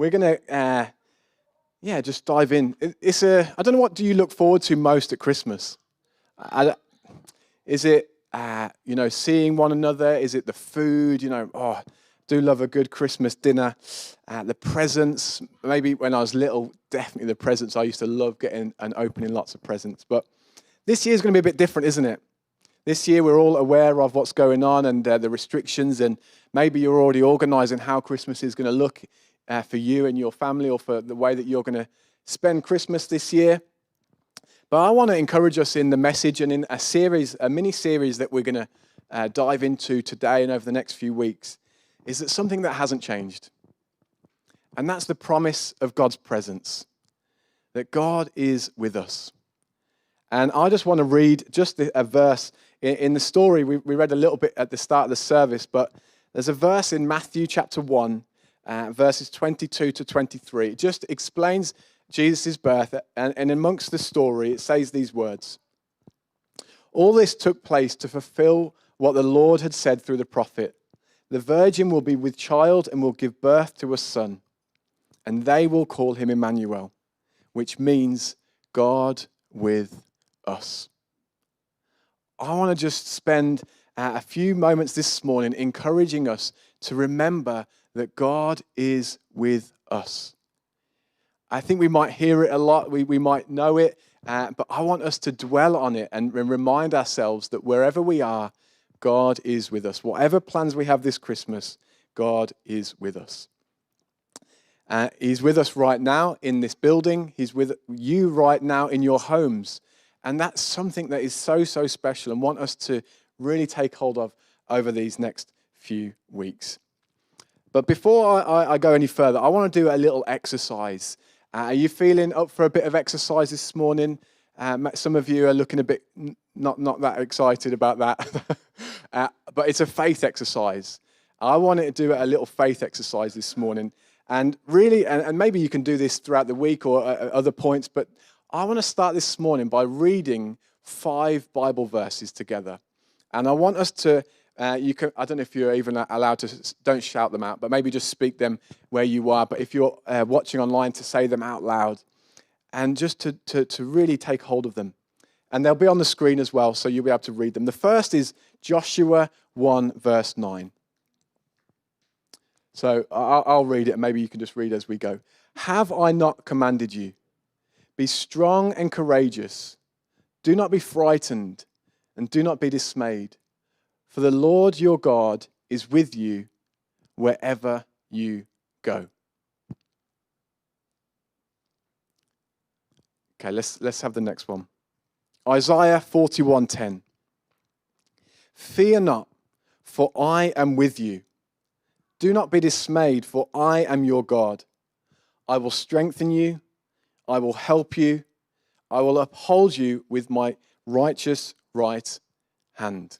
We're going to, just dive in. I don't know, what do you look forward to most at Christmas? Is it, seeing one another? Is it the food? I do love a good Christmas dinner. The presents, maybe when I was little, definitely the presents. I used to love getting and opening lots of presents. But this year's going to be a bit different, isn't it? This year we're all aware of what's going on and the restrictions, and maybe you're already organising how Christmas is going to look for you and your family, or for the way that you're going to spend Christmas this year. But I want to encourage us in the message and in a mini-series that we're going to dive into today and over the next few weeks, is that something that hasn't changed. And that's the promise of God's presence, that God is with us. And I just want to read just a verse in the story. We read a little bit at the start of the service, but there's a verse in Matthew chapter 1, verses 22 to 23. It just explains Jesus' birth, and amongst the story, it says these words. All this took place to fulfill what the Lord had said through the prophet. The virgin will be with child and will give birth to a son, and they will call him Emmanuel, which means God with us. I want to just spend a few moments this morning encouraging us to remember that God is with us. I think we might hear it a lot, we might know it, but I want us to dwell on it and remind ourselves that wherever we are, God is with us. Whatever plans we have this Christmas, God is with us. He's with us right now in this building. He's with you right now in your homes. And that's something that is so, so special and want us to really take hold of over these next few weeks. But before I go any further, I want to do a little exercise. Are you feeling up for a bit of exercise this morning? Some of you are looking a bit not that excited about that. But it's a faith exercise. I wanted to do a little faith exercise this morning. And really, and maybe you can do this throughout the week or at other points, but I want to start this morning by reading 5 Bible verses together. And I want us to, I don't know if you're even allowed to, don't shout them out, but maybe just speak them where you are. But if you're watching online, to say them out loud and just to really take hold of them. And they'll be on the screen as well, so you'll be able to read them. The first is Joshua 1, verse 9. So I'll read it, and maybe you can just read as we go. Have I not commanded you? Be strong and courageous. Do not be frightened, and do not be dismayed. For the Lord your God is with you wherever you go. Okay, let's have the next one. Isaiah 41:10. Fear not, for I am with you. Do not be dismayed, for I am your God. I will strengthen you. I will help you. I will uphold you with my righteous right hand.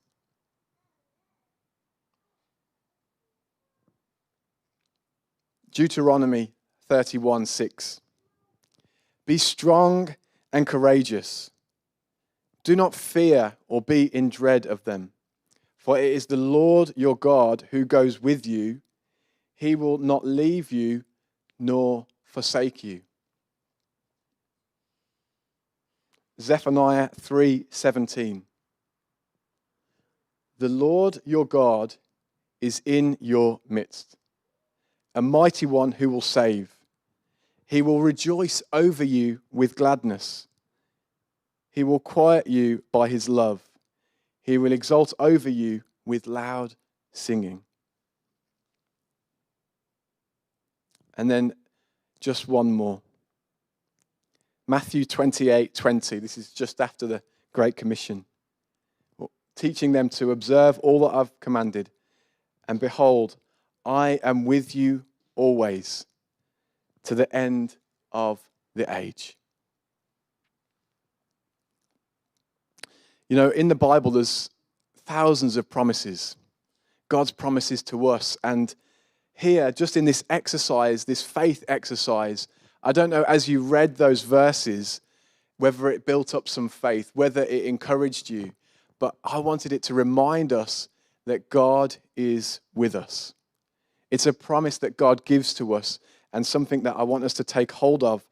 Deuteronomy 31:6. Be strong and courageous. Do not fear or be in dread of them, for it is the Lord your God who goes with you. He will not leave you nor forsake you. Zephaniah 3:17. The Lord your God is in your midst, a mighty one who will save. He will rejoice over you with gladness. He will quiet you by his love. He will exult over you with loud singing. And then just one more. Matthew 28:20. This is just after the Great Commission. Teaching them to observe all that I've commanded. And behold, I am with you always, to the end of the age. You know, in the Bible, there's thousands of promises. God's promises to us. And here, just in this exercise, this faith exercise, I don't know, as you read those verses, whether it built up some faith, whether it encouraged you, but I wanted it to remind us that God is with us. It's a promise that God gives to us, and something that I want us to take hold of.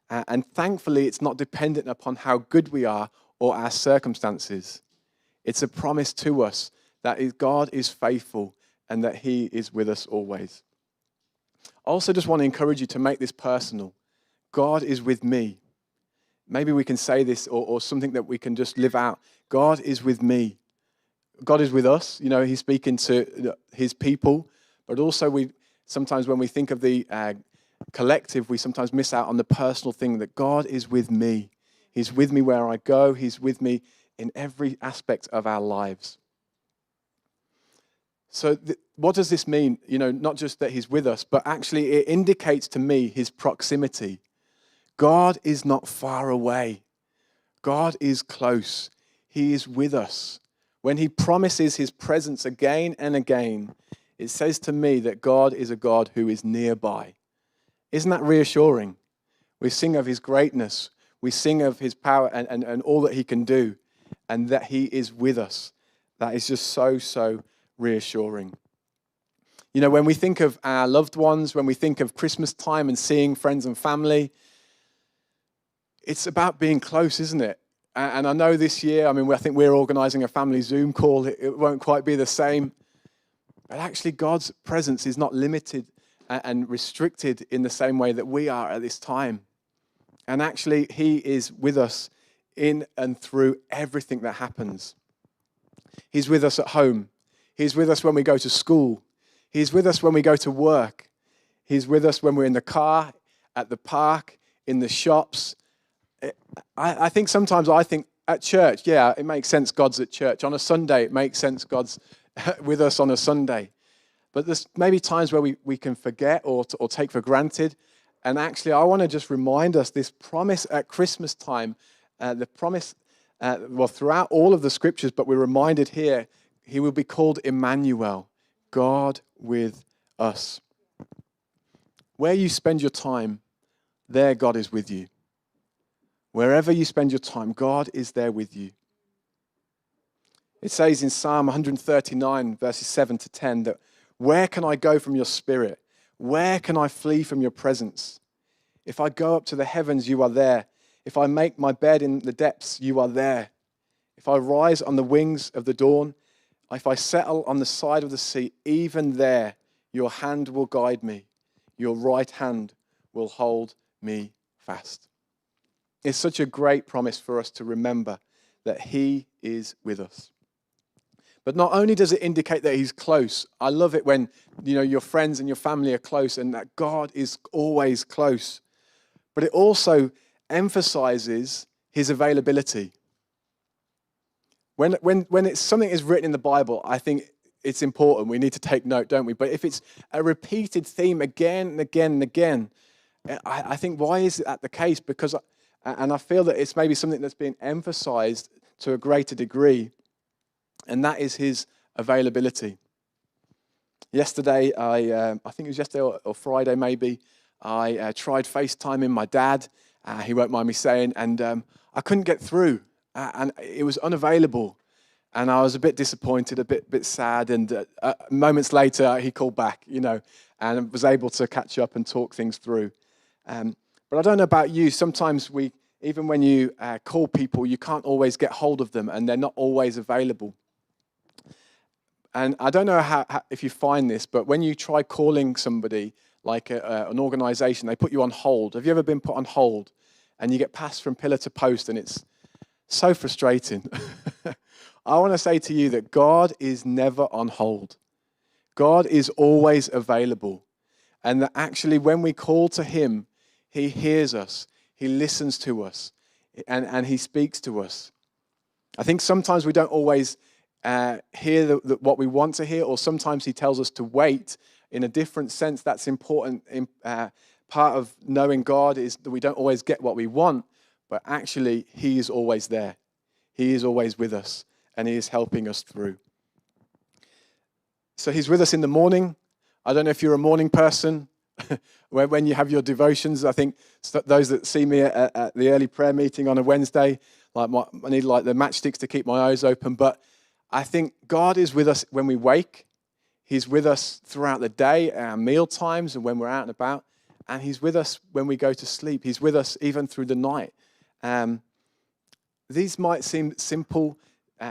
And thankfully, it's not dependent upon how good we are or our circumstances. It's a promise to us that God is faithful and that he is with us always. I also just want to encourage you to make this personal. God is with me. Maybe we can say this or something that we can just live out. God is with me. God is with us. You know, he's speaking to his people, but also sometimes when we think of the collective, we sometimes miss out on the personal thing that God is with me. He's with me where I go. He's with me in every aspect of our lives. So what does this mean? You know, not just that he's with us, but actually it indicates to me his proximity. God is not far away. God is close. He is with us. When he promises his presence again and again, it says to me that God is a God who is nearby. Isn't that reassuring? We sing of his greatness. We sing of his power and all that he can do, and that he is with us. That is just so reassuring. You know, when we think of our loved ones, when we think of Christmas time and seeing friends and family, it's about being close, isn't it? And I know this year, I think we're organizing a family Zoom call. It won't quite be the same. But actually, God's presence is not limited and restricted in the same way that we are at this time. And actually, he is with us in and through everything that happens. He's with us at home. He's with us when we go to school. He's with us when we go to work. He's with us when we're in the car, at the park, in the shops. I think sometimes at church, yeah, it makes sense God's at church. On a Sunday, it makes sense God's with us on a Sunday. But there's maybe times where we can forget or take for granted. And actually, I want to just remind us this promise at Christmas time, the promise, throughout all of the scriptures, but we're reminded here, he will be called Emmanuel, God with us. Where you spend your time, there God is with you. Wherever you spend your time, God is there with you. It says in Psalm 139, verses 7 to 10, that where can I go from your spirit? Where can I flee from your presence? If I go up to the heavens, you are there. If I make my bed in the depths, you are there. If I rise on the wings of the dawn, if I settle on the side of the sea, even there, your hand will guide me. Your right hand will hold me fast. It's such a great promise for us to remember that he is with us. But not only does it indicate that he's close, I love it when, your friends and your family are close and that God is always close. But it also emphasizes his availability. When it's something is written in the Bible, I think it's important. We need to take note, don't we? But if it's a repeated theme again and again and again, I think, why is that the case? And I feel that it's maybe something that's being emphasized to a greater degree, and that is his availability. Yesterday, I think it was yesterday or Friday maybe, I tried FaceTiming my dad. He won't mind me saying, and I couldn't get through, and it was unavailable. And I was a bit disappointed, a bit sad, and moments later, he called back, and was able to catch up and talk things through. But I don't know about you, sometimes even when you call people, you can't always get hold of them, and they're not always available. And I don't know how if you find this, but when you try calling somebody, like an organization, they put you on hold. Have you ever been put on hold and you get passed from pillar to post and it's so frustrating? I want to say to you that God is never on hold. God is always available. And that actually when we call to him, he hears us, he listens to us, and he speaks to us. I think sometimes we don't always hear what we want to hear, or sometimes he tells us to wait in a different sense. That's important. Part of knowing God is that we don't always get what we want, but actually he is always there. He is always with us, and he is helping us through. So he's with us in the morning. I don't know if you're a morning person. When you have your devotions, I think those that see me at the early prayer meeting on a Wednesday, I need the matchsticks to keep my eyes open. But I think God is with us when we wake. He's with us throughout the day, our meal times, and when we're out and about. and he's with us when we go to sleep. He's with us even through the night. These might seem simple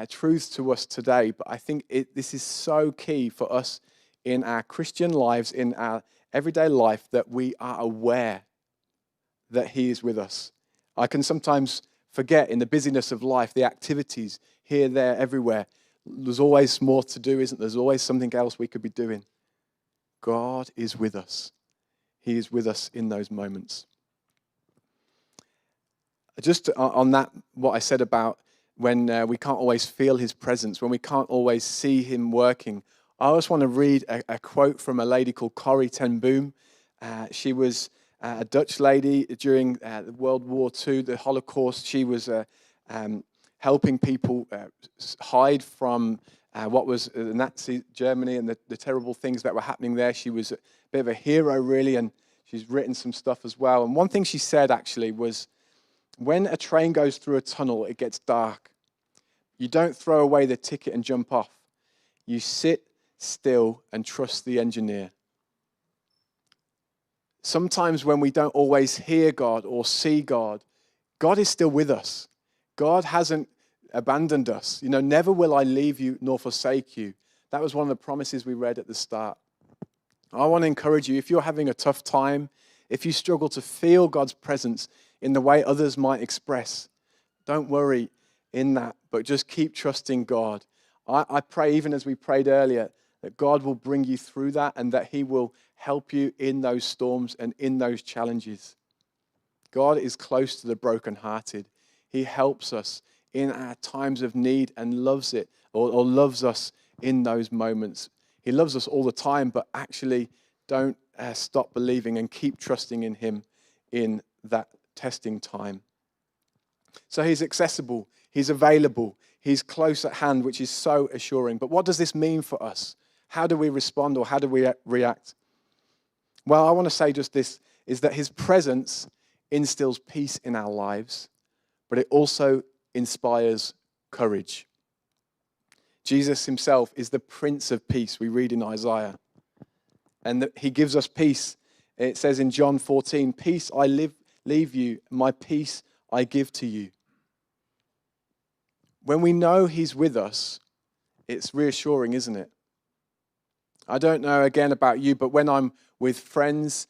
truths to us today, but I think this is so key for us in our Christian lives, in our everyday life, that we are aware that he is with us. I can sometimes forget in the busyness of life, the activities here, there, everywhere. There's always more to do, isn't there? There's always something else we could be doing. God is with us. He is with us in those moments. Just on that, what I said about when we can't always feel his presence, when we can't always see him working, I just want to read a quote from a lady called Corrie ten Boom. She was a Dutch lady during World War II, the Holocaust. She was helping people hide from what was Nazi Germany and the terrible things that were happening there. She was a bit of a hero, really, and she's written some stuff as well. And one thing she said, actually, was when a train goes through a tunnel, it gets dark. You don't throw away the ticket and jump off. You sit still and trust the engineer. Sometimes when we don't always hear God or see God, God is still with us. God hasn't abandoned us. Never will I leave you nor forsake you. That was one of the promises we read at the start. I want to encourage you, if you're having a tough time, if you struggle to feel God's presence in the way others might express, don't worry in that, but just keep trusting God. I pray, even as we prayed earlier, that God will bring you through that and that he will help you in those storms and in those challenges. God is close to the brokenhearted. He helps us in our times of need and loves it, or loves us in those moments. He loves us all the time, but actually don't stop believing and keep trusting in him in that testing time. So he's accessible, he's available, he's close at hand, which is so assuring. But what does this mean for us? How do we respond, or how do we react? Well, I want to say just this, is that his presence instills peace in our lives, but it also inspires courage. Jesus himself is the Prince of Peace, we read in Isaiah. And that he gives us peace. It says in John 14, peace I leave you, my peace I give to you. When we know he's with us, it's reassuring, isn't it? I don't know, again, about you, but when I'm with friends,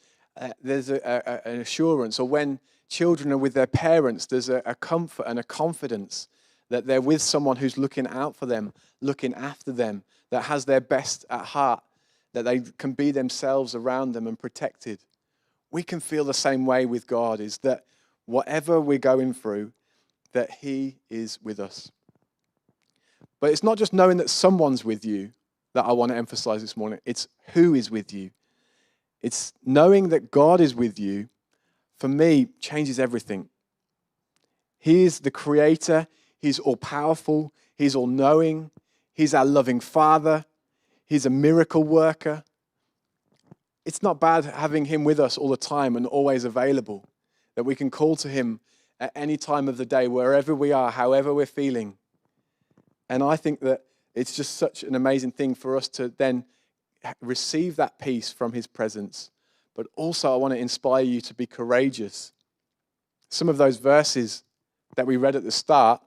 there's an assurance. Or when children are with their parents, there's a comfort and a confidence that they're with someone who's looking out for them, looking after them, that has their best at heart, that they can be themselves around them and protected. We can feel the same way with God, is that whatever we're going through, that he is with us. But it's not just knowing that someone's with you that I want to emphasize this morning. It's who is with you. It's knowing that God is with you, for me, changes everything. He is the creator. He's all-powerful. He's all-knowing. He's our loving Father. He's a miracle worker. It's not bad having him with us all the time and always available, that we can call to him at any time of the day, wherever we are, however we're feeling. And I think that it's just such an amazing thing for us to then receive that peace from his presence. But also I want to inspire you to be courageous. Some of those verses that we read at the start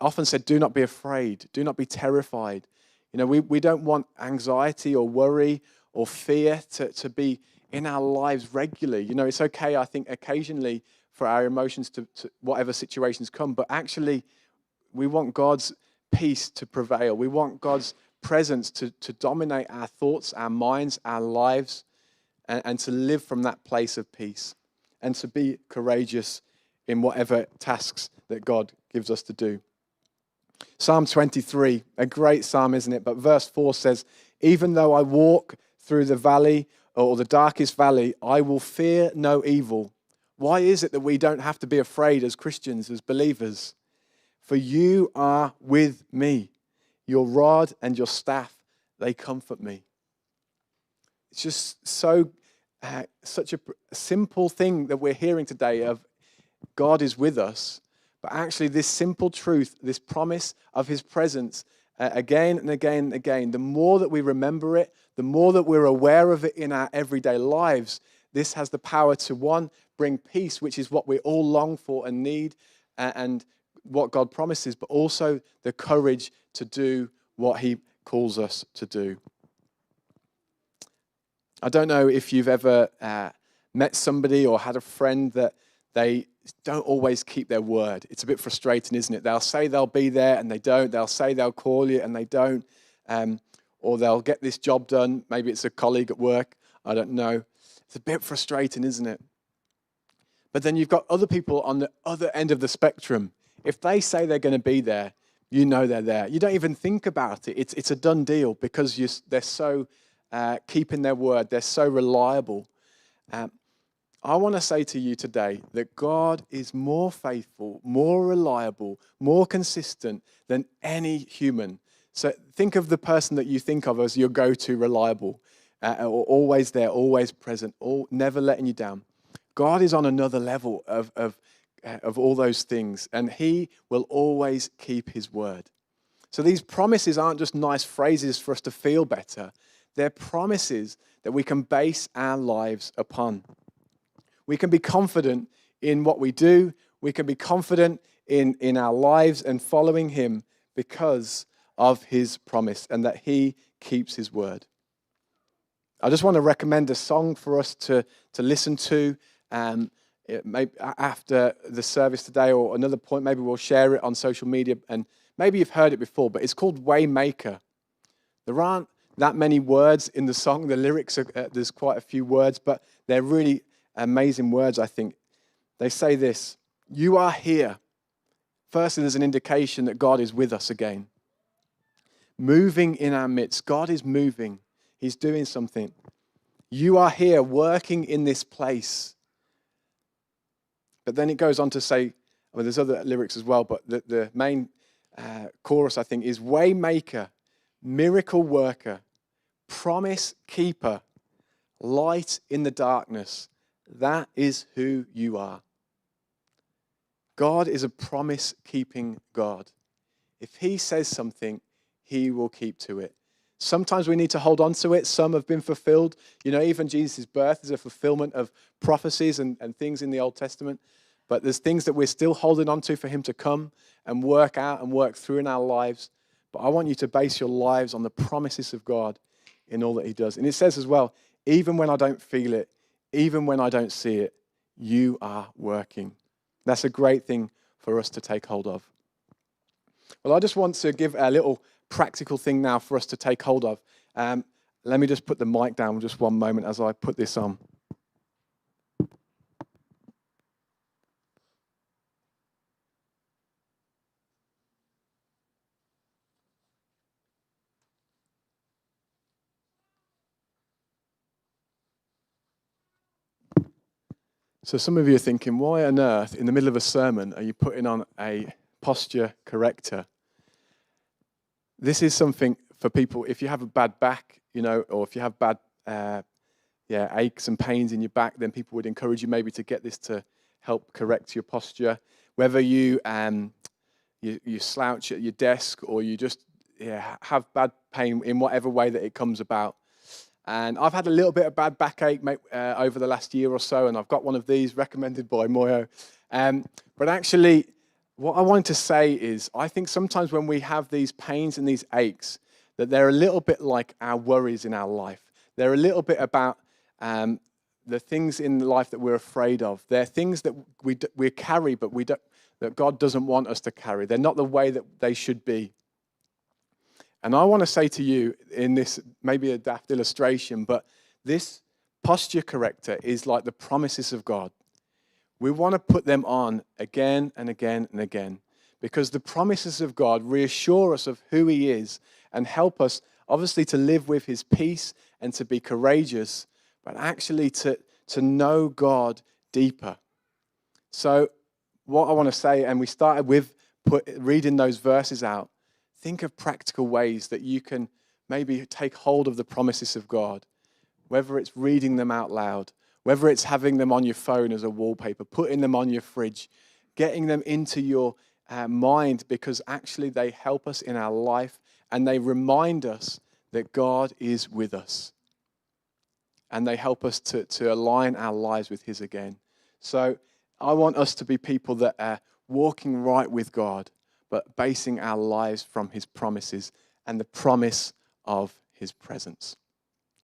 often said, do not be afraid, do not be terrified. We don't want anxiety or worry or fear to be in our lives regularly. It's okay, I think, occasionally for our emotions to whatever situations come, but actually we want God's peace to prevail. We want God's presence to dominate our thoughts, our minds, our lives, and to live from that place of peace, and to be courageous in whatever tasks that God gives us to do. Psalm 23, a great psalm, isn't it? But verse 4 says, even though I walk through the valley or the darkest valley, I will fear no evil. Why is it that we don't have to be afraid as Christians, as believers? For you are with me. Your rod and your staff, they comfort me. It's just such a simple thing that we're hearing today of God is with us. But actually this simple truth, this promise of his presence, again and again and again, the more that we remember it, the more that we're aware of it in our everyday lives, This has the power to, one, bring peace, which is what we all long for and need, and what God promises, but also the courage to do what he calls us to do. I don't know if you've ever met somebody or had a friend that they don't always keep their word. It's a bit frustrating, isn't it? They'll say they'll be there and they don't. They'll say they'll call you and they don't. Or they'll get this job done. Maybe it's a colleague at work. I don't know. It's a bit frustrating, isn't it? But then you've got other people on the other end of the spectrum. If they say they're going to be there, you know they're there. You don't even think about it. It's a done deal because they're so keeping their word. They're so reliable. I want to say to you today that God is more faithful, more reliable, more consistent than any human. So think of the person that you think of as your go-to reliable, or always there, always present, never letting you down. God is on another level of all those things, and he will always keep his word. So these promises aren't just nice phrases for us to feel better. They're promises that we can base our lives upon. We can be confident in what we do. We can be confident in our lives and following him because of his promise and that he keeps his word. I just want to recommend a song for us to listen to maybe after the service today, or another point, maybe we'll share it on social media, and maybe you've heard it before, but it's called Waymaker. There aren't that many words in the song. The lyrics, there's quite a few words, but they're really amazing words, I think. They say this: you are here. Firstly, there's an indication that God is with us again. Moving in our midst. God is moving. He's doing something. You are here working in this place. But then it goes on to say, well, there's other lyrics as well, but the main chorus, I think, is Waymaker, miracle worker, promise keeper, light in the darkness. That is who you are. God is a promise-keeping God. If he says something, he will keep to it. Sometimes we need to hold on to it. Some have been fulfilled. You know, even Jesus' birth is a fulfillment of prophecies and things in the Old Testament. But there's things that we're still holding on to for him to come and work out and work through in our lives. But I want you to base your lives on the promises of God in all that he does. And it says as well, even when I don't feel it, even when I don't see it, you are working. That's a great thing for us to take hold of. Well, I just want to give a little practical thing now for us to take hold of. Let me just put the mic down just one moment as I put this on. So some of you are thinking, why on earth, in the middle of a sermon, are you putting on a posture corrector? This is something for people, if you have a bad back, you know, or if you have bad aches and pains in your back, then people would encourage you maybe to get this to help correct your posture. Whether you slouch at your desk or you just have bad pain in whatever way that it comes about. And I've had a little bit of bad backache over the last year or so, and I've got one of these recommended by Moyo. But actually, what I wanted to say is, I think sometimes when we have these pains and these aches, that they're a little bit like our worries in our life. They're a little bit about the things in life that we're afraid of. They're things that we carry, but that God doesn't want us to carry. They're not the way that they should be. And I want to say to you in this, maybe a daft illustration, but this posture corrector is like the promises of God. We want to put them on again and again and again, because the promises of God reassure us of who he is and help us, obviously, to live with his peace and to be courageous, but actually to know God deeper. So what I want to say, and we started with reading those verses out, think of practical ways that you can maybe take hold of the promises of God, whether it's reading them out loud, whether it's having them on your phone as a wallpaper, putting them on your fridge, getting them into your mind, because actually they help us in our life and they remind us that God is with us. and they help us to align our lives with His again. So I want us to be people that are walking right with God, but basing our lives from His promises and the promise of His presence.